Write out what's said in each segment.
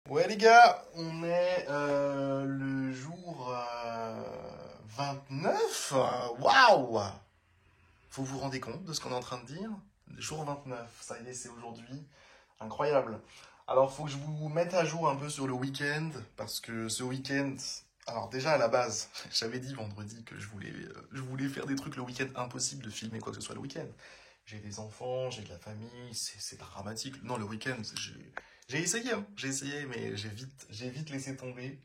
Ouais les gars, on est le jour 29. Waouh! Vous vous rendez compte de ce qu'on est en train de dire? Le jour 29, ça y est, c'est aujourd'hui. Incroyable. Alors, faut que je vous mette à jour un peu sur le week-end, parce que ce week-end, alors déjà à la base, j'avais dit vendredi que je voulais faire des trucs le week-end, impossible de filmer quoi que ce soit le week-end. J'ai des enfants, j'ai de la famille, c'est dramatique. Non, le week-end, j'ai essayé, hein, j'ai essayé, mais j'ai vite laissé tomber.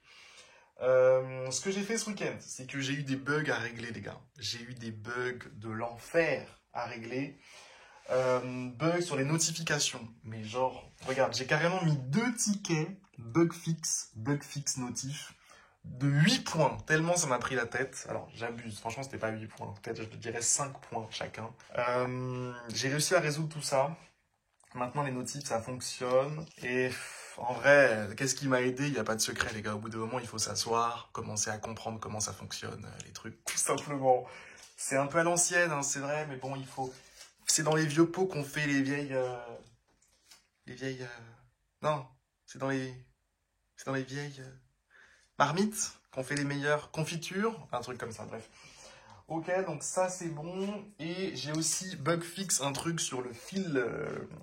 Ce que j'ai fait ce week-end, c'est que j'ai eu des bugs à régler, les gars. J'ai eu des bugs de l'enfer à régler. Bugs sur les notifications. Mais genre, regarde, j'ai carrément mis deux tickets bug fix notif, de 8 points, tellement ça m'a pris la tête. Alors, j'abuse, franchement, c'était pas 8 points, peut-être je dirais 5 points chacun. J'ai réussi à résoudre tout ça. Maintenant, les notifs, ça fonctionne. Et en vrai, qu'est-ce qui m'a aidé? Il n'y a pas de secret, les gars. Au bout d'un moment, il faut s'asseoir, commencer à comprendre comment ça fonctionne, les trucs, tout simplement. C'est un peu à l'ancienne, hein, c'est vrai, mais bon, il faut. C'est dans les vieux pots qu'on fait les vieilles. Les vieilles. Non, c'est dans les. C'est dans les vieilles marmites qu'on fait les meilleures confitures, un truc comme ça, bref. Ok, donc ça c'est bon. Et j'ai aussi bug fix un truc sur le fil,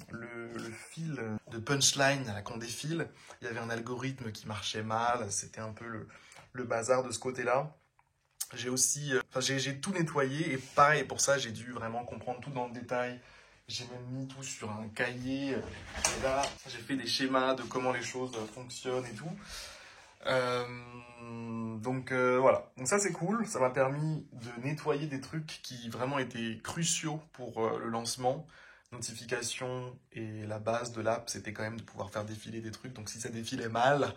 le fil de punchline à la con des fils. Il y avait un algorithme qui marchait mal, c'était un peu le bazar de ce côté-là. J'ai aussi, enfin j'ai tout nettoyé et pareil pour ça j'ai dû vraiment comprendre tout dans le détail. J'ai même mis tout sur un cahier. Et là, j'ai fait des schémas de comment les choses fonctionnent et tout. Voilà, donc ça c'est cool, ça m'a permis de nettoyer des trucs qui vraiment étaient cruciaux pour le lancement. Notification et la base de l'app, c'était quand même de pouvoir faire défiler des trucs. Donc si ça défilait mal,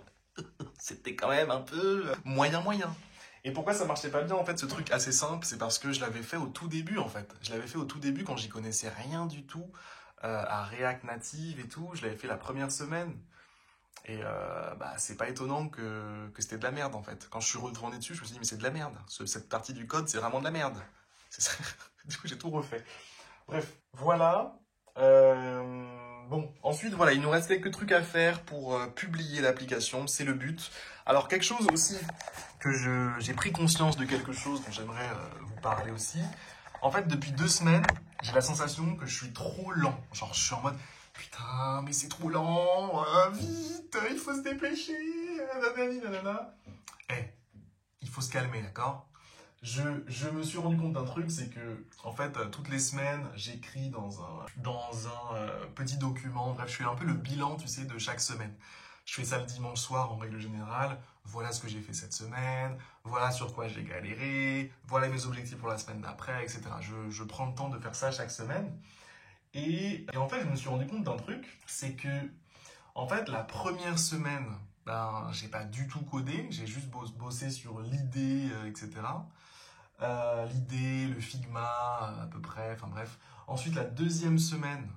c'était quand même un peu moyen moyen. Et pourquoi ça marchait pas bien en fait ce truc assez simple, c'est parce que je l'avais fait au tout début en fait. Je l'avais fait au tout début quand j'y connaissais rien du tout à React Native et tout. Je l'avais fait la première semaine. Et bah, c'est pas étonnant que c'était de la merde en fait. Quand je suis retourné dessus, je me suis dit, mais c'est de la merde. Cette partie du code, c'est vraiment de la merde. C'est ça. Du coup, j'ai tout refait. Bref, voilà. Bon, ensuite, voilà, il nous reste quelques trucs à faire pour publier l'application. C'est le but. Alors, quelque chose aussi que j'ai pris conscience de quelque chose dont j'aimerais vous parler aussi. En fait, depuis 2 semaines, j'ai la sensation que je suis trop lent. Genre, je suis en mode, putain, mais c'est trop lent, vite, il faut se dépêcher, nanani, nanana. Eh, il faut se calmer, d'accord? Je me suis rendu compte d'un truc, c'est que, en fait, toutes les semaines, j'écris dans un petit document. Bref, je fais un peu le bilan, tu sais, de chaque semaine. Je fais ça le dimanche soir en règle générale. Voilà ce que j'ai fait cette semaine. Voilà sur quoi j'ai galéré. Voilà mes objectifs pour la semaine d'après, etc. Je prends le temps de faire ça chaque semaine. Et en fait, je me suis rendu compte d'un truc, c'est que, en fait, la première semaine, ben, j'ai pas du tout codé, j'ai juste bossé sur l'idée, etc. L'idée, le Figma, à peu près, enfin bref. Ensuite, la deuxième semaine,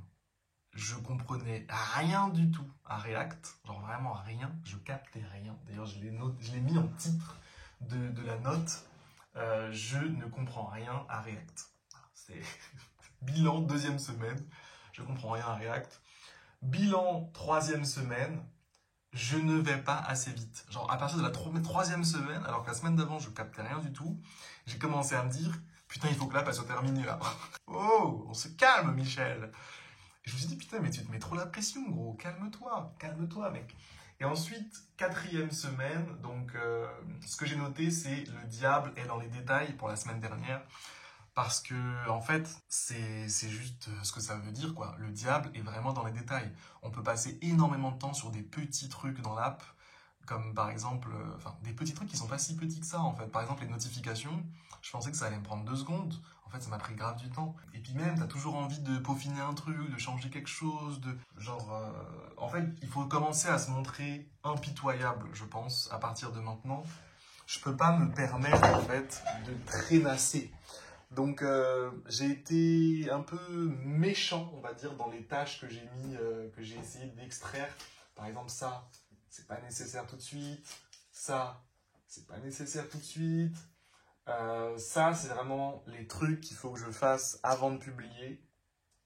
je comprenais rien du tout à React, genre vraiment rien, je captais rien. D'ailleurs, je l'ai mis en titre de la note, je ne comprends rien à React. C'est bilan deuxième semaine, je comprends rien à React. Bilan troisième semaine, je ne vais pas assez vite. Genre à partir de la troisième semaine, alors que la semaine d'avant je captais rien du tout, j'ai commencé à me dire, putain il faut que l'app elle soit terminée là. Oh, on se calme Michel. Et je me suis dit, putain mais tu te mets trop la pression gros, calme-toi mec. Et ensuite, quatrième semaine, donc ce que j'ai noté c'est le diable est dans les détails pour la semaine dernière. Parce que, en fait, c'est juste ce que ça veut dire, quoi. Le diable est vraiment dans les détails. On peut passer énormément de temps sur des petits trucs dans l'app, comme par exemple, enfin, des petits trucs qui sont pas si petits que ça, en fait. Par exemple, les notifications, je pensais que ça allait me prendre 2 secondes. En fait, ça m'a pris grave du temps. Et puis même, t'as toujours envie de peaufiner un truc, de changer quelque chose, de... Genre, en fait, il faut commencer à se montrer impitoyable, je pense, à partir de maintenant. Je peux pas me permettre, en fait, de traînasser. Donc j'ai été un peu méchant, on va dire, dans les tâches que j'ai mis, que j'ai essayé d'extraire. Par exemple, ça, c'est pas nécessaire tout de suite. Ça, c'est pas nécessaire tout de suite. Ça, c'est vraiment les trucs qu'il faut que je fasse avant de publier.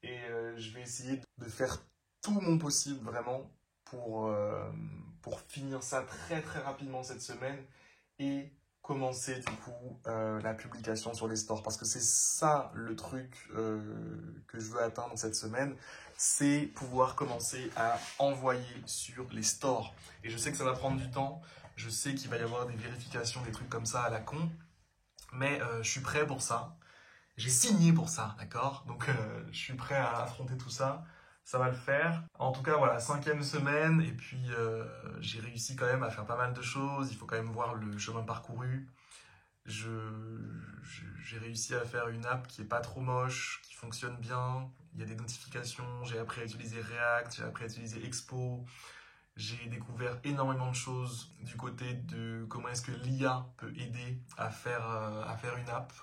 Et je vais essayer de faire tout mon possible, vraiment, pour finir ça très très rapidement cette semaine et commencer du coup la publication sur les stores. Parce que c'est ça le truc que je veux atteindre cette semaine, c'est pouvoir commencer à envoyer sur les stores. Et je sais que ça va prendre du temps, je sais qu'il va y avoir des vérifications, des trucs comme ça à la con, mais je suis prêt pour ça. J'ai signé pour ça, d'accord? Donc je suis prêt à affronter tout ça. Ça va le faire. En tout cas, voilà, 5e semaine. Et puis, j'ai réussi quand même à faire pas mal de choses. Il faut quand même voir le chemin parcouru. J'ai réussi à faire une app qui est pas trop moche, qui fonctionne bien. Il y a des notifications. J'ai appris à utiliser React. J'ai appris à utiliser Expo. J'ai découvert énormément de choses du côté de comment est-ce que l'IA peut aider à faire une app.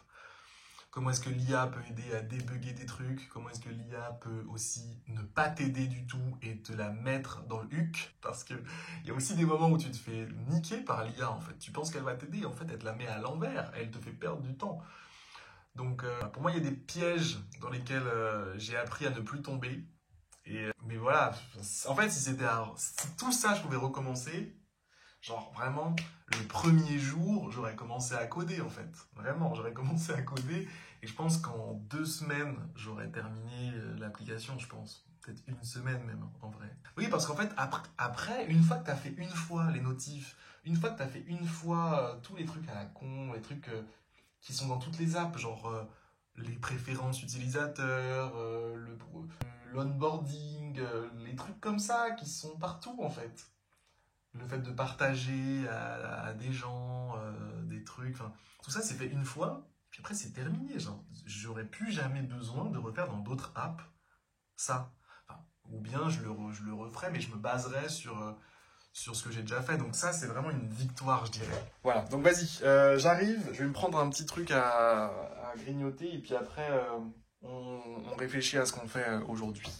Comment est-ce que l'IA peut aider à débugger des trucs? Comment est-ce que l'IA peut aussi ne pas t'aider du tout et te la mettre dans le huc? Parce qu'il y a aussi des moments où tu te fais niquer par l'IA en fait. Tu penses qu'elle va t'aider, en fait elle te la met à l'envers, elle te fait perdre du temps. Donc pour moi il y a des pièges dans lesquels j'ai appris à ne plus tomber. Mais voilà, en fait si tout ça je pouvais recommencer, genre vraiment, le premier jour, j'aurais commencé à coder en fait. Vraiment, j'aurais commencé à coder et je pense qu'en 2 semaines, j'aurais terminé l'application, je pense. Peut-être 1 semaine même, en vrai. Oui, parce qu'en fait, après, une fois que tu as fait une fois les notifs, une fois que tu as fait une fois tous les trucs à la con, les trucs qui sont dans toutes les apps, genre les préférences utilisateurs, l'onboarding, les trucs comme ça qui sont partout en fait. Le fait de partager à des gens, des trucs, enfin, tout ça c'est fait une fois, puis après c'est terminé. Genre, j'aurais plus jamais besoin de refaire dans d'autres apps ça. Enfin, ou bien je le referais, mais je me baserais sur ce que j'ai déjà fait. Donc ça, c'est vraiment une victoire, je dirais. Voilà, donc vas-y, j'arrive, je vais me prendre un petit truc à grignoter, et puis après, on réfléchit à ce qu'on fait aujourd'hui.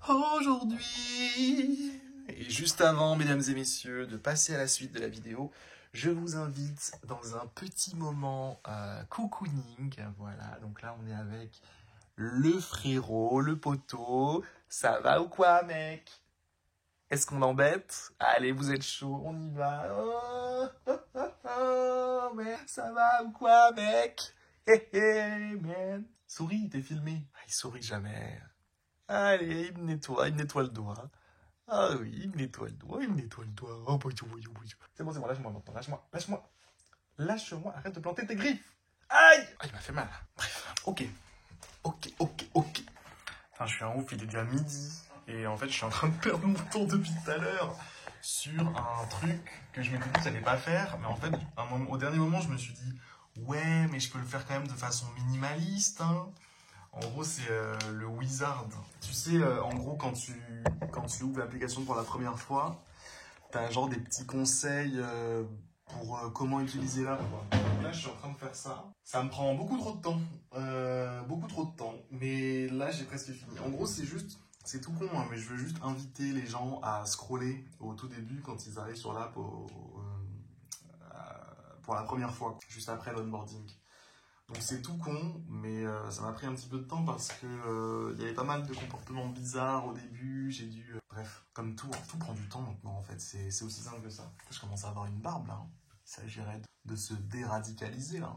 Aujourd'hui, et juste avant, mesdames et messieurs, de passer à la suite de la vidéo, je vous invite dans un petit moment cocooning. Voilà, donc là on est avec le frérot, le poteau. Ça va ou quoi, mec? Est-ce qu'on l'embête? Allez, vous êtes chaud, on y va. Oh, mais ça va ou quoi, mec? Hé hé, man. Souris, t'es filmé. Ah, il sourit jamais. Allez, il me nettoie le doigt. Ah oui, il me nettoie le doigt, il me nettoie le doigt. Oh, c'est bon, lâche-moi maintenant, lâche-moi. Lâche-moi, arrête de planter tes griffes. Aïe! Ah, il m'a fait mal. Bref, ok. Enfin, je suis un ouf, il est déjà midi. Et en fait, je suis en train de perdre mon temps depuis tout à l'heure sur un truc que je m'étais dit que j'allais pas faire. Mais en fait, au dernier moment, je me suis dit, ouais, mais je peux le faire quand même de façon minimaliste, hein. En gros, c'est le wizard. Tu sais, en gros, quand tu ouvres l'application pour la première fois, tu as genre des petits conseils pour comment utiliser l'app. Là, je suis en train de faire ça. Ça me prend beaucoup trop de temps. Beaucoup trop de temps. Mais là, j'ai presque fini. En gros, c'est tout con, hein, mais je veux juste inviter les gens à scroller au tout début quand ils arrivent sur l'app pour la première fois, juste après l'onboarding. Donc c'est tout con, mais ça m'a pris un petit peu de temps parce que y avait pas mal de comportements bizarres au début. J'ai dû... bref, comme tout prend du temps maintenant en fait. C'est aussi simple que ça. Je commence à avoir une barbe là. Hein. Il s'agirait de se déradicaliser là.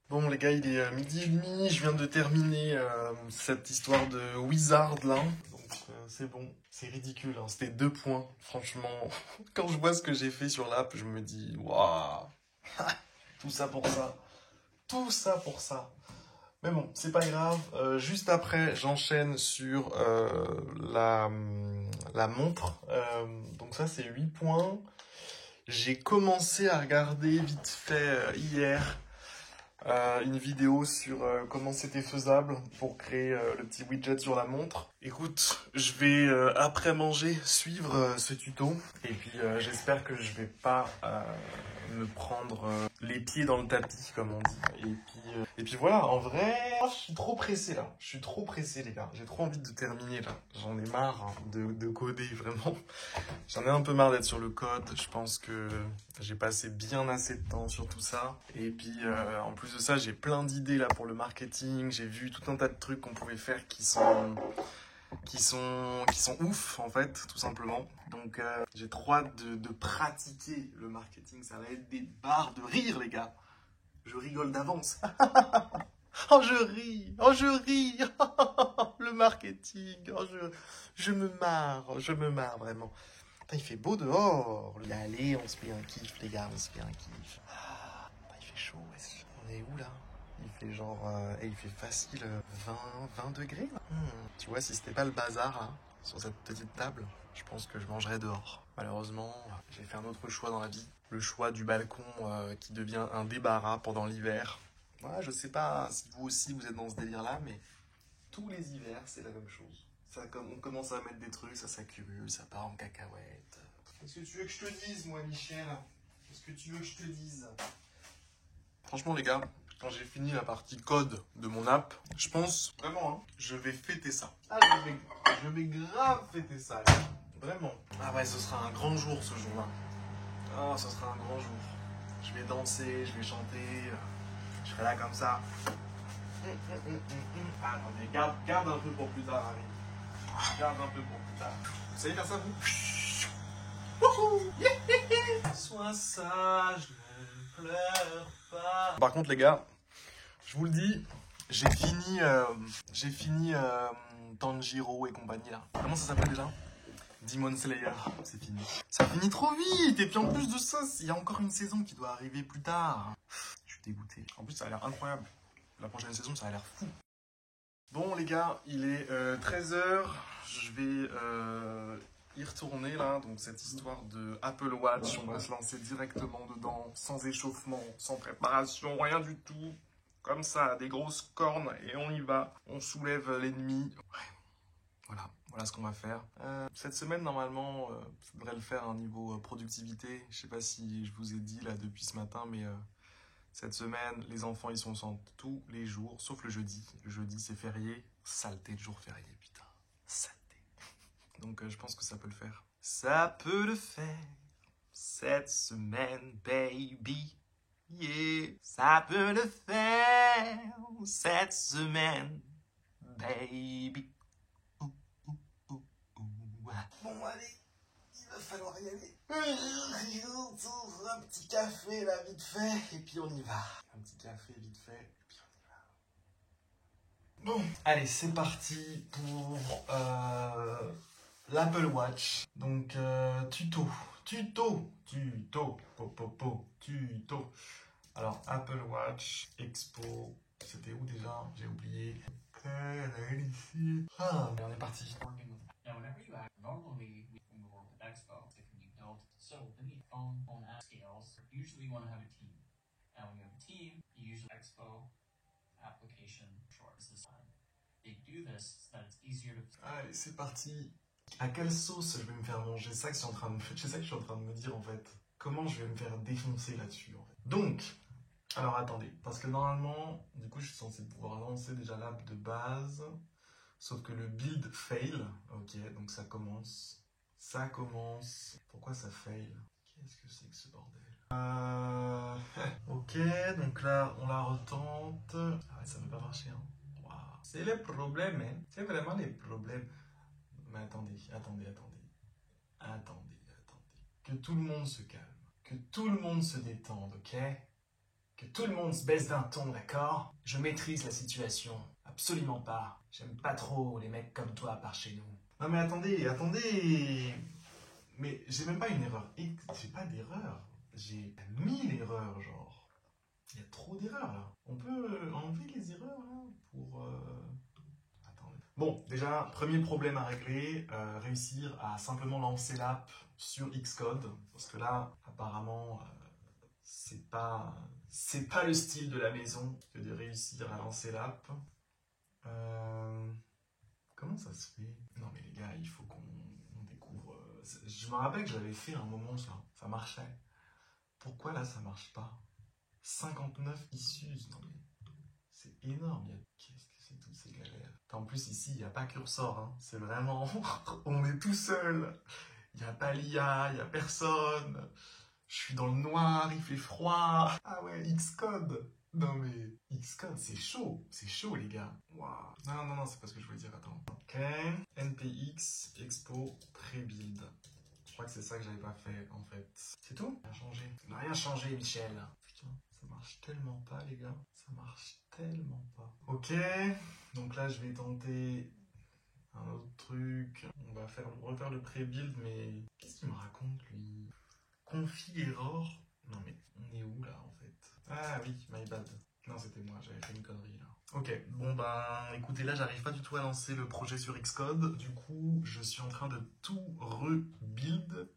Bon les gars, il est 12h30. Je viens de terminer cette histoire de wizard là. C'est bon, c'est ridicule, hein. C'était 2 points, franchement. Quand je vois ce que j'ai fait sur l'app, je me dis, waouh, tout ça pour ça, tout ça pour ça. Mais bon, c'est pas grave. Juste après, j'enchaîne sur la montre. Donc ça, c'est 8 points. J'ai commencé à regarder vite fait hier une vidéo sur comment c'était faisable pour créer le petit widget sur la montre. Écoute, je vais après manger suivre ce tuto et puis j'espère que je vais pas me prendre les pieds dans le tapis, comme on dit. Et puis voilà, en vrai, je suis trop pressé là. Je suis trop pressé, les gars. J'ai trop envie de terminer là. J'en ai marre hein, de coder, vraiment. J'en ai un peu marre d'être sur le code. Je pense que j'ai passé bien assez de temps sur tout ça. Et puis, en plus de ça, j'ai plein d'idées là pour le marketing. J'ai vu tout un tas de trucs qu'on pouvait faire qui sont ouf, en fait, tout simplement. Donc, j'ai trop hâte de pratiquer le marketing. Ça va être des barres de rire, les gars. Je rigole d'avance. Oh, je ris. Oh, je ris. Le marketing. Oh, je me marre, vraiment. Putain, il fait beau dehors. Allez, on se fait un kiff, les gars, on se fait un kiff. Ah, putain, il fait chaud, wesh. On est où, là? Il fait genre... il fait facile 20 degrés, là. Tu vois, si c'était pas le bazar, là, sur cette petite table, je pense que je mangerais dehors. Malheureusement, j'ai fait un autre choix dans la vie. Le choix du balcon qui devient un débarras pendant l'hiver. Ouais, je sais pas si vous aussi vous êtes dans ce délire-là, mais tous les hivers, c'est la même chose. On commence à mettre des trucs, ça s'accumule, ça part en cacahuète. Qu'est-ce que tu veux que je te dise, moi, Michel? Qu'est-ce que tu veux que je te dise? Franchement, les gars, quand j'ai fini la partie code de mon app, je pense vraiment, hein, je vais fêter ça. Ah, je vais grave fêter ça, les gars. Vraiment. Ah ouais, ce sera un grand jour ce jour-là. Ah, ce sera un grand jour. Je vais danser, je vais chanter, je serai là comme ça. Ah, attendez, garde un peu pour plus tard, Harry. Garde un peu pour plus tard. Vous savez faire ça, vous? Sois sage, ne pleure pas. Par contre, les gars, je vous le dis, j'ai fini Tanjiro et compagnie, là. Comment ça s'appelle déjà? Demon Slayer, c'est fini. Ça finit trop vite. Et puis en plus de ça, il y a encore une saison qui doit arriver plus tard. Je suis dégoûté. En plus, ça a l'air incroyable. La prochaine saison, ça a l'air fou. Bon, les gars, il est 13h. Je vais y retourner, là. Donc, cette histoire de Apple Watch, on va se lancer directement dedans, sans échauffement, sans préparation, rien du tout. Comme ça, des grosses cornes, et on y va. On soulève l'ennemi. Ouais. Voilà ce qu'on va faire. Cette semaine, normalement, ça devrait le faire à un niveau productivité. Je sais pas si je vous ai dit, là, depuis ce matin, mais... cette semaine, les enfants, ils sont au centre tous les jours, sauf le jeudi. Le jeudi, c'est férié. Saleté de jour férié, putain. Saleté. Donc, je pense que ça peut le faire. Ça peut le faire. Cette semaine, baby. Yeah. Ça peut le faire. Cette semaine, baby. Bon, allez. Il va falloir y aller. Un petit café là vite fait et puis on y va. Un petit café vite fait et puis on y va. Bon, allez, c'est parti pour l'Apple Watch. Donc tuto. Alors Apple Watch Expo, c'était où déjà? J'ai oublié. Ah, on est parti. Now, whenever you act normally when we work with Expo, it can be built. So when you phone app scales, usually you want to have a team. And when you have a team, you usually Expo application shorts this time. They do this so that it's easier to. Allez, c'est parti. À quelle sauce je vais me faire manger? C'est ça que je suis en train de me dire en fait. Comment je vais me faire défoncer là-dessus en fait. Donc, alors attendez, parce que normalement, du coup, je suis censé pouvoir lancer déjà l'app de base. Sauf que le build fail. Ok, donc ça commence. Ça commence. Pourquoi ça fail? Qu'est-ce que c'est que ce bordel? Ok, donc là, on la retente. Ah ouais, ça veut pas marcher, hein. Wow. C'est les problèmes, hein. C'est vraiment les problèmes. Mais attendez. Que tout le monde se calme. Que tout le monde se détende, ok? Que tout le monde se baisse d'un ton, d'accord? Je maîtrise la situation. Absolument pas. J'aime pas trop les mecs comme toi par chez nous. Non mais attendez. Mais j'ai même pas une erreur. J'ai pas d'erreur. J'ai 1000 erreurs, genre. Il y a trop d'erreurs là. On peut enlever les erreurs là pour... Attendez. Bon, déjà, premier problème à régler, réussir à simplement lancer l'app sur Xcode. Parce que là, apparemment, c'est pas le style de la maison que de réussir à lancer l'app. Comment ça se fait? Non mais les gars, il faut qu'on découvre... Je me rappelle que j'avais fait un moment ça marchait. Pourquoi là ça marche pas? 59 issues, non mais c'est énorme. Qu'est-ce que c'est toutes ces galères? En plus ici il n'y a pas cursor, hein. C'est vraiment, on est tout seul. Il n'y a pas l'IA, il n'y a personne. Je suis dans le noir, il fait froid. Ah ouais, Xcode. Non mais, Xcode, c'est chaud les gars. Waouh. Non, c'est pas ce que je voulais dire, attends. Ok, NPX, Expo, Pré-Build. Je crois que c'est ça que j'avais pas fait en fait. C'est tout? Ça n'a rien changé. Ça n'a rien changé, Michel. Putain, ça marche tellement pas les gars. Ça marche tellement pas. Ok, donc là je vais tenter un autre truc. On va refaire le pré-build, mais qu'est-ce qu'il me raconte lui? Config error? Non mais on est où là en fait? Ah oui, my bad. Non, c'était moi, j'avais fait une connerie là. Ok, bon ben écoutez, là j'arrive pas du tout à lancer le projet sur Xcode. Du coup, je suis en train de tout rebuild.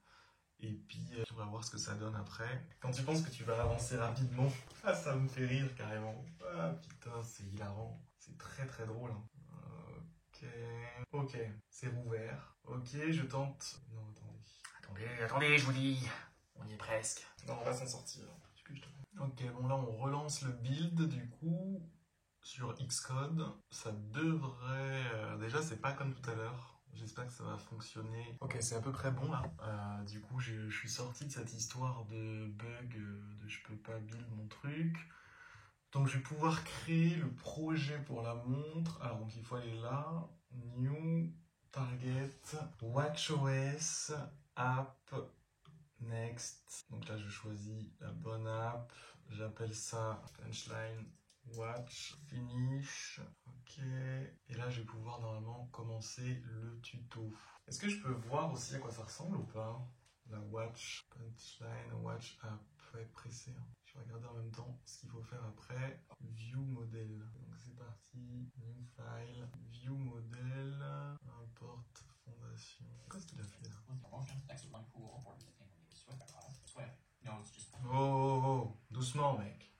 Et puis, on va voir ce que ça donne après. Quand tu penses que tu vas avancer rapidement, ah, ça me fait rire carrément. Ah putain, c'est hilarant. C'est très très drôle. Hein. Ok, c'est rouvert. Ok, je tente. Non, attendez, je vous dis. On y est presque. Non, on va s'en sortir. Ok, bon là on relance le build du coup sur Xcode. Ça devrait... déjà c'est pas comme tout à l'heure. J'espère que ça va fonctionner. Ok, c'est à peu près bon là. Du coup je suis sorti de cette histoire de bug, de je peux pas build mon truc. Donc je vais pouvoir créer le projet pour la montre. Alors donc il faut aller là, New, Target, WatchOS, App, Next. Donc là je choisis la bonne app. J'appelle ça Punchline Watch, Finish. Ok. Et là je vais pouvoir normalement commencer le tuto. Est-ce que je peux voir aussi à quoi ça ressemble ou pas? La Watch, Punchline, Watch App. Faut être pressé. Hein. Je vais regarder en même temps ce qu'il faut faire après. View model. Donc c'est parti. New file. View model. Import fondation. Qu'est-ce qu'il a fait là? Oh, doucement mec.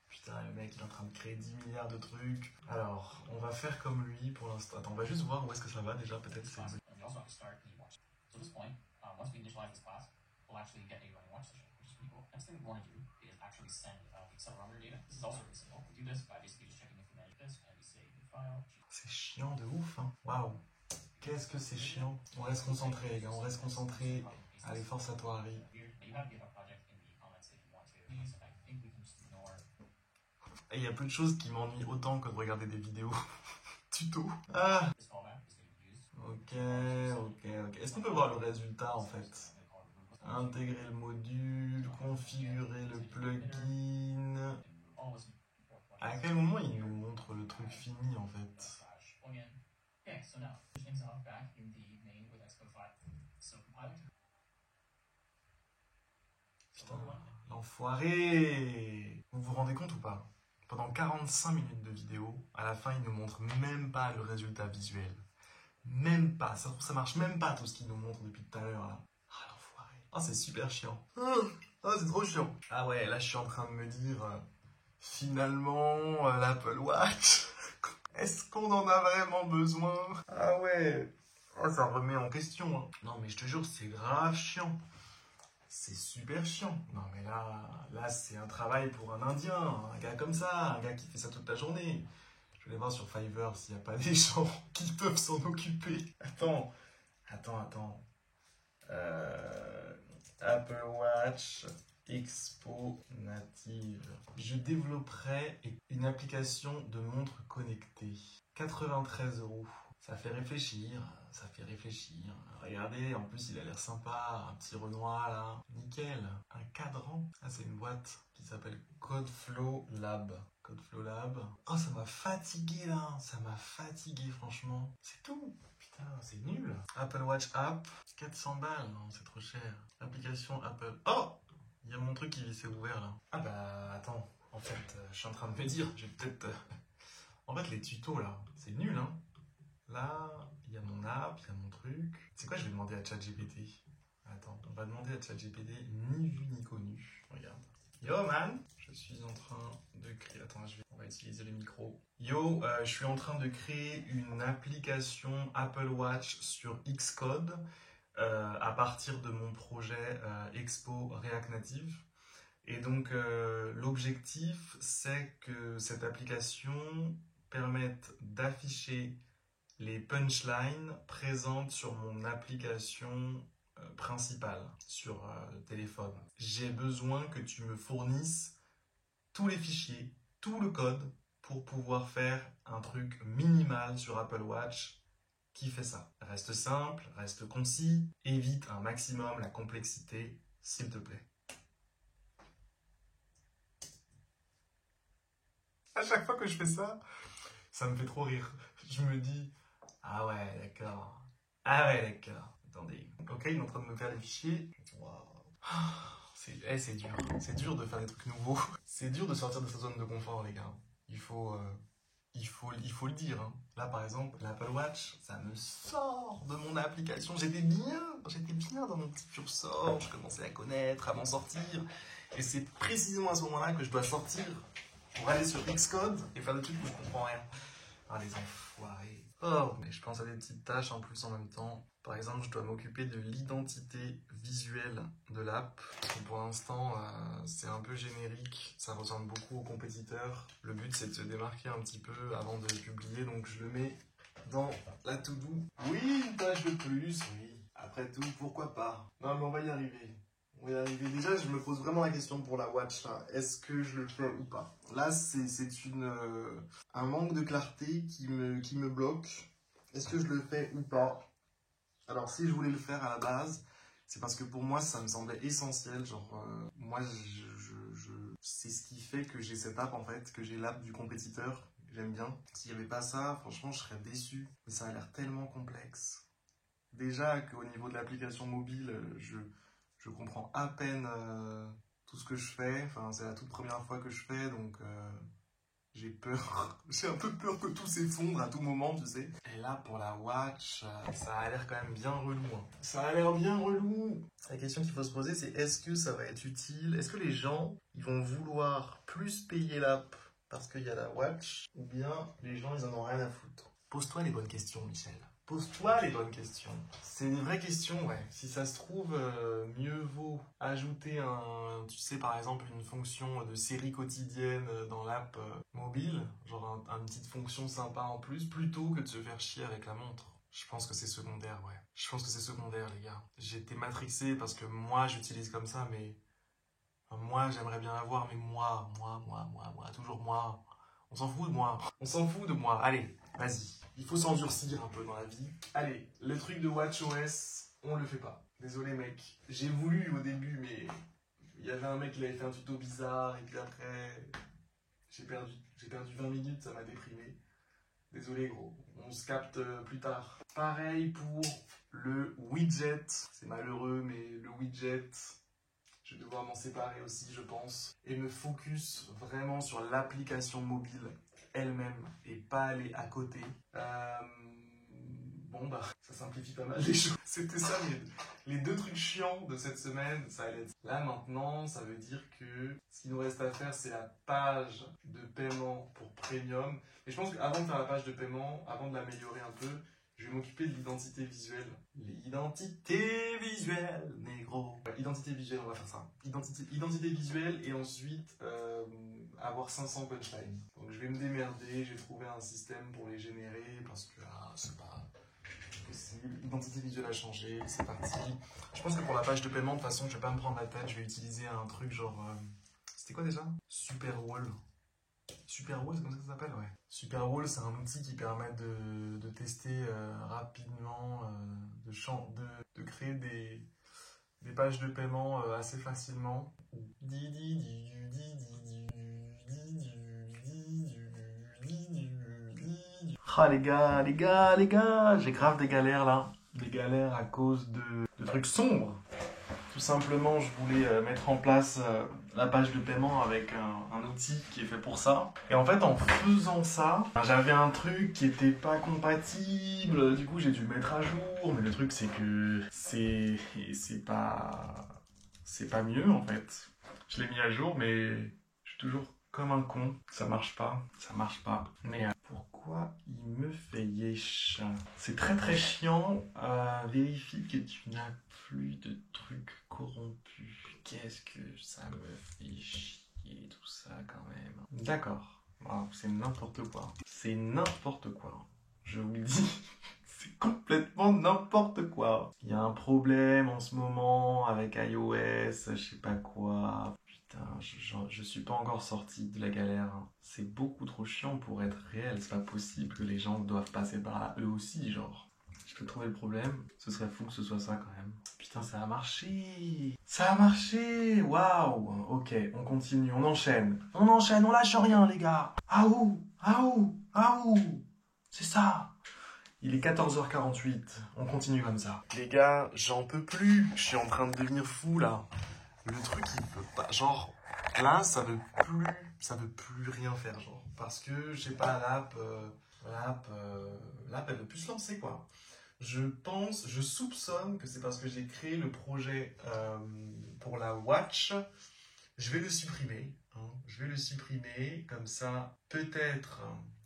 Putain, le mec il est en train de créer 10 milliards de trucs. Alors, on va faire comme lui pour l'instant. Attends, on va juste voir où est-ce que ça va déjà, peut-être. C'est... Once we initialize this class, we'll actually get a running watch session, which is pretty cool. Next thing we want to do is actually send the accelerometer data. This is also really simple. We do this by basically just checking if we manage this, and we say new file. C'est chiant de ouf, hein. Waouh. Qu'est-ce que c'est chiant. On reste concentré, les gars, on reste concentré. Allez, force à toi, Harry. Et il y a peu de choses qui m'ennuient autant que de regarder des vidéos tuto. Ah. Ok. Est-ce qu'on peut voir le résultat en fait? Intégrer le module, configurer le plugin. À quel moment il nous montre le truc fini en fait? Putain, l'enfoiré! Vous vous rendez compte ou pas? Pendant 45 minutes de vidéo, à la fin il nous montre même pas le résultat visuel. Même pas, ça marche même pas tout ce qu'il nous montre depuis tout à l'heure là. Ah l'enfoiré. Ah c'est super chiant. Ah c'est trop chiant. Ah ouais, là je suis en train de me dire, finalement l'Apple Watch, est-ce qu'on en a vraiment besoin? Ah ouais, oh, ça remet en question. Hein. Non mais je te jure, c'est grave chiant. C'est super chiant. Non mais là c'est un travail pour un Indien, un gars comme ça, un gars qui fait ça toute la journée. Je vais voir sur Fiverr s'il n'y a pas des gens qui peuvent s'en occuper. Attends. Apple Watch Expo native. Je développerai une application de montre connectée. 93 €. Ça fait réfléchir. Regardez, en plus il a l'air sympa. Un petit Renoir là. Nickel. Un cadran. Ah, c'est une boîte qui s'appelle CodeFlow Lab. Oh, ça m'a fatigué là. Ça m'a fatigué franchement. C'est tout. Putain, c'est nul. Apple Watch App. 400 balles. Non, c'est trop cher. Application Apple. Oh, il y a mon truc qui s'est ouvert là. Ah bah attends. En fait, je suis en train de me dire. J'ai peut-être... En fait, les tutos là, c'est nul hein. Là, il y a mon app, il y a mon truc. C'est quoi, je vais demander à ChatGPT? Attends, on va demander à ChatGPT ni vu ni connu. Regarde. Yo man, je suis en train de créer... Attends, on va utiliser le micro. Yo, je suis en train de créer une application Apple Watch sur Xcode à partir de mon projet Expo React Native. Et donc, l'objectif, c'est que cette application permette d'afficher les punchlines présentes sur mon application principale sur téléphone. J'ai besoin que tu me fournisses tous les fichiers, tout le code pour pouvoir faire un truc minimal sur Apple Watch qui fait ça. Reste simple, reste concis, évite un maximum la complexité, s'il te plaît. À chaque fois que je fais ça, ça me fait trop rire. Je me dis, ah ouais, d'accord. Ah ouais, d'accord. Attendez. Ok, il est en train de me faire les fichiers. Waouh. C'est dur. C'est dur de faire des trucs nouveaux. C'est dur de sortir de sa zone de confort, les gars. Il faut le dire. Hein. Là, par exemple, l'Apple Watch, ça me sort de mon application. J'étais bien dans mon petit cursor. Je commençais à connaître, à m'en sortir. Et c'est précisément à ce moment-là que je dois sortir pour aller sur Xcode et faire des trucs où je comprends rien. Ah, les enfoirés. Oh, mais je pense à des petites tâches en plus en même temps. Par exemple, je dois m'occuper de l'identité visuelle de l'app. Pour l'instant, c'est un peu générique. Ça ressemble beaucoup aux compétiteurs. Le but, c'est de se démarquer un petit peu avant de publier. Donc, je le mets dans la to-do. Oui, une tâche de plus, oui. Après tout, pourquoi pas? Non, mais on va y arriver. On va y arriver. Déjà, je me pose vraiment la question pour la watch, là. Est-ce que je le fais ou pas? Là, c'est un manque de clarté qui me bloque. Est-ce que je le fais ou pas? Alors, si je voulais le faire à la base, c'est parce que pour moi, ça me semblait essentiel. Genre, moi, c'est ce qui fait que j'ai cette app, en fait, que j'ai l'app du compétiteur. J'aime bien. S'il n'y avait pas ça, franchement, je serais déçu. Mais ça a l'air tellement complexe. Déjà qu'au niveau de l'application mobile, je comprends à peine tout ce que je fais. Enfin, c'est la toute première fois que je fais, donc j'ai peur. J'ai un peu peur que tout s'effondre à tout moment, tu sais. Et là, pour la watch, ça a l'air quand même bien relou. Hein. Ça a l'air bien relou. La question qu'il faut se poser, c'est est-ce que ça va être utile? Est-ce que les gens, ils vont vouloir plus payer l'app parce qu'il y a la watch? Ou bien les gens, ils en ont rien à foutre? Pose-toi les bonnes questions, Michel. Pose-toi les bonnes questions. C'est une vraie question, ouais. Si ça se trouve, mieux vaut ajouter tu sais, par exemple, une fonction de série quotidienne dans l'app mobile, genre une petite fonction sympa en plus, plutôt que de se faire chier avec la montre. Je pense que c'est secondaire, ouais. Je pense que c'est secondaire, les gars. J'ai été matrixé parce que moi, j'utilise comme ça, mais moi, j'aimerais bien avoir, mais moi, toujours moi. On s'en fout de moi. On s'en fout de moi. Allez, vas-y. Il faut s'endurcir un peu dans la vie. Allez, le truc de WatchOS, on le fait pas. Désolé, mec. J'ai voulu au début, mais il y avait un mec qui avait fait un tuto bizarre, et puis après, j'ai perdu 20 minutes, ça m'a déprimé. Désolé, gros. On se capte plus tard. Pareil pour le widget. C'est malheureux, mais le widget... Je vais devoir m'en séparer aussi, je pense, et me focus vraiment sur l'application mobile elle-même et pas aller à côté. Bon, bah, ça simplifie pas mal les choses. C'était ça, les deux trucs chiants de cette semaine, ça allait être. Là, maintenant, ça veut dire que ce qu'il nous reste à faire, c'est la page de paiement pour Premium. Et je pense qu'avant de faire la page de paiement, avant de l'améliorer un peu, je vais m'occuper de l'identité visuelle. L'identité visuelle, négro. Identité visuelle, on va faire ça. Identité visuelle et ensuite avoir 500 punchlines. Donc je vais me démerder, j'ai trouvé un système pour les générer parce que c'est pas possible. L'identité visuelle a changé, c'est parti. Je pense que pour la page de paiement, de toute façon, je vais pas me prendre la tête, je vais utiliser un truc genre... C'était quoi déjà? Superwall. Superwall, c'est comme ça que ça s'appelle, ouais. Superwall, c'est un outil qui permet de tester rapidement, de créer des pages de paiement assez facilement. Ah les gars, j'ai grave des galères là. Des galères à cause de trucs sombres. Tout simplement, je voulais mettre en place la page de paiement avec un outil qui est fait pour ça. Et en fait, en faisant ça, j'avais un truc qui était pas compatible. Du coup, j'ai dû le mettre à jour. Mais le truc, c'est que c'est pas mieux en fait. Je l'ai mis à jour, mais je suis toujours comme un con. Ça marche pas. Mais pourquoi il me fait yesh? C'est très très chiant. Vérifie que tu n'as flux de trucs corrompus. Qu'est-ce que ça me fait chier tout ça quand même. D'accord. Wow, c'est n'importe quoi. C'est n'importe quoi. Je vous le dis. C'est complètement n'importe quoi. Il y a un problème en ce moment avec iOS, je sais pas quoi. Putain, je suis pas encore sorti de la galère. C'est beaucoup trop chiant pour être réel. C'est pas possible que les gens doivent passer par là eux aussi, genre. Je peux trouver le problème. Ce serait fou que ce soit ça quand même. Putain, ça a marché. Ça a marché. Waouh. Ok, on continue, on enchaîne. On enchaîne, on lâche rien, les gars. Ah ouh, ah ouh, ah ouh. C'est ça. Il est 14h48, on continue comme ça. Les gars, j'en peux plus, je suis en train de devenir fou là. Le truc il peut pas, genre là ça veut plus rien faire genre. Parce que je sais pas, l'app elle veut plus se lancer quoi. Je soupçonne que c'est parce que j'ai créé le projet pour la Watch. Je vais le supprimer, hein. Je vais le supprimer, comme ça peut-être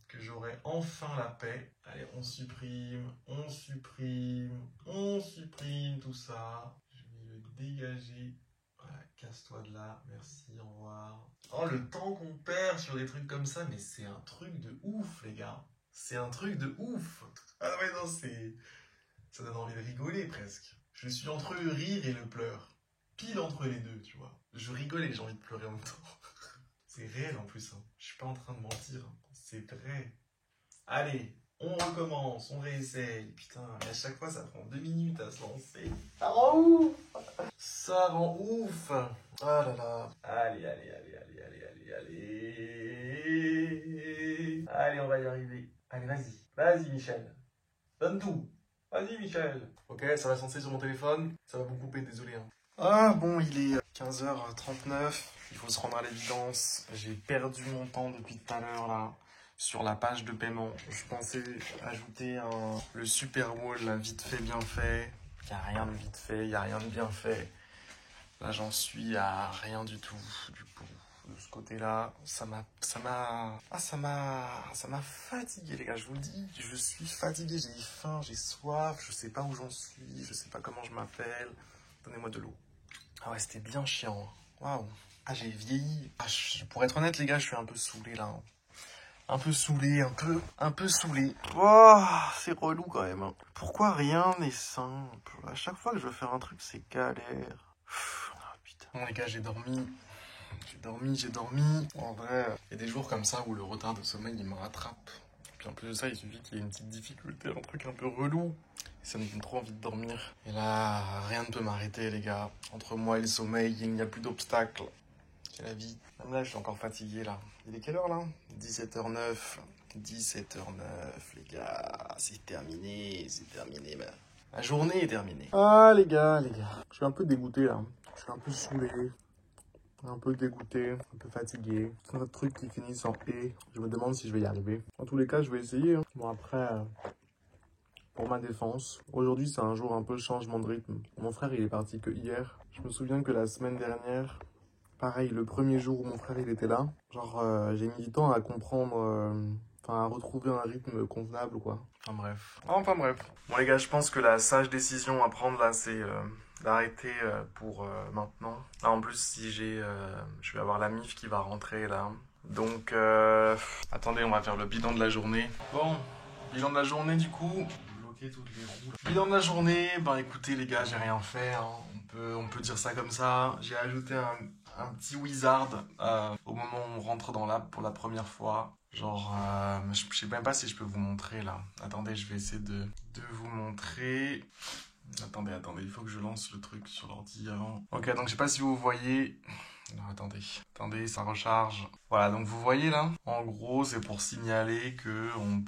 que j'aurai enfin la paix. Allez, on supprime tout ça. Je vais le dégager. Voilà, casse-toi de là, merci, au revoir. Oh, le temps qu'on perd sur des trucs comme ça, mais c'est un truc de ouf, les gars. C'est un truc de ouf. Ah ouais, non, ça donne envie de rigoler presque. Je suis entre le rire et le pleur. Pile entre les deux, tu vois. Je rigole et j'ai envie de pleurer en même temps. C'est réel en plus, hein. Je suis pas en train de mentir, hein. C'est vrai. Allez, on recommence, on réessaye. Putain, à chaque fois ça prend 2 minutes à se lancer. Ça rend ouf. Ça rend ouf. Ah là là. Allez. Allez, on va y arriver. Allez, vas-y. Vas-y, Michel. Donne tout. Vas-y, Michel. Ok, ça va se lancer sur mon téléphone. Ça va beaucoup couper, désolé, hein. Ah bon, il est 15h39, il faut se rendre à l'évidence. J'ai perdu mon temps depuis tout à l'heure là sur la page de paiement. Je pensais ajouter le super wall là, vite fait, bien fait. Il n'y a rien de vite fait, il n'y a rien de bien fait. Là j'en suis à rien du tout. Du coup, de ce côté-là, ça m'a fatigué les gars, je vous le dis. Je suis fatigué, j'ai faim, j'ai soif, je sais pas où j'en suis, je sais pas comment je m'appelle. Donnez-moi de l'eau. Ah ouais, c'était bien chiant. Waouh. Ah, j'ai vieilli. Ah, pour être honnête, les gars, je suis un peu saoulé, là. Un peu saoulé, un peu saoulé. Oh, c'est relou, quand même. Pourquoi rien n'est simple? À chaque fois que je veux faire un truc, c'est galère. Ah, putain. Bon, les gars, j'ai dormi. En vrai, il y a des jours comme ça où le retard de sommeil, il me rattrape. Puis en plus de ça, il suffit qu'il y ait une petite difficulté, un truc un peu relou. Ça me donne trop envie de dormir. Et là, rien ne peut m'arrêter, les gars. Entre moi et le sommeil, il n'y a plus d'obstacles. C'est la vie. Même là, je suis encore fatigué, là. Il est quelle heure, là? 17h09. 17h09, les gars. C'est terminé. La journée est terminée. Ah, les gars. Je suis un peu dégoûté, là. Je suis un peu saoulé. Un peu dégoûté, un peu fatigué. C'est un truc qui finit en « et ». Je me demande si je vais y arriver. En tous les cas, je vais essayer. Hein. Bon, après... Pour ma défense, aujourd'hui c'est un jour un peu changement de rythme. Mon frère il est parti que hier. Je me souviens que la semaine dernière, pareil, le premier jour où mon frère il était là, genre j'ai mis du temps à comprendre, à retrouver un rythme convenable quoi. Enfin bref. Bon les gars, je pense que la sage décision à prendre là c'est d'arrêter pour maintenant. Là en plus si je vais avoir la MIF qui va rentrer là. Donc attendez, on va faire le bilan de la journée. Bon, bilan de la journée du coup. Toutes les roues. Bilan de la journée, ben écoutez les gars, j'ai rien fait, hein. On peut dire ça comme ça. J'ai ajouté un petit wizard au moment où on rentre dans l'app pour la première fois. Genre, je sais même pas si je peux vous montrer là. Attendez, je vais essayer de vous montrer. Attendez, il faut que je lance le truc sur l'ordi avant. Ok, donc je sais pas si vous voyez... Non, attendez, ça recharge. Voilà, donc vous voyez là, en gros, c'est pour signaler que on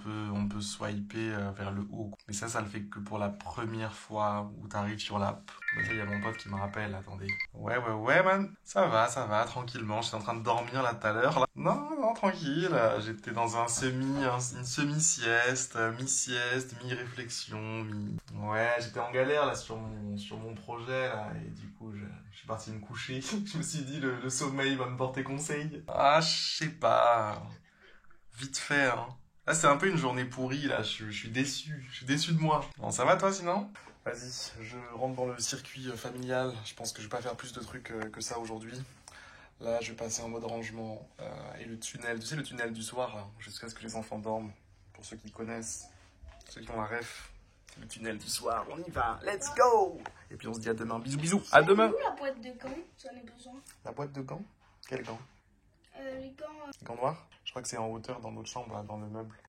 peut swiper vers le haut. Mais ça le fait que pour la première fois où t'arrives sur l'app. Bah, ça, il y a mon pote qui me rappelle, attendez. Ouais, man. Ça va, tranquillement. J'étais en train de dormir là tout à l'heure. Là. Non, tranquille. J'étais dans une semi-sieste, mi-sieste, mi-réflexion, Ouais, j'étais en galère là sur mon projet là. Et du coup, je suis parti me coucher. Je me suis dit, le sommeil va me porter conseil. Ah, je sais pas. Vite fait, hein. Là, c'est un peu une journée pourrie, là. Je suis déçu. Je suis déçu de moi. Bon, ça va, toi, sinon? Vas-y, je rentre dans le circuit familial. Je pense que je vais pas faire plus de trucs que ça aujourd'hui. Là, je vais passer en mode rangement. Et le tunnel, tu sais, le tunnel du soir, là, jusqu'à ce que les enfants dorment. Pour ceux qui connaissent, ceux qui ont la ref. C'est le tunnel du soir. On y va. Let's go! Et puis, on se dit à demain. Bisous, bisous. À demain! Où la boîte de gants? J'en ai besoin. La boîte de gants? Quel gants? Les gants. Les gants noirs? Je crois que c'est en hauteur dans notre chambre, là, dans le meuble.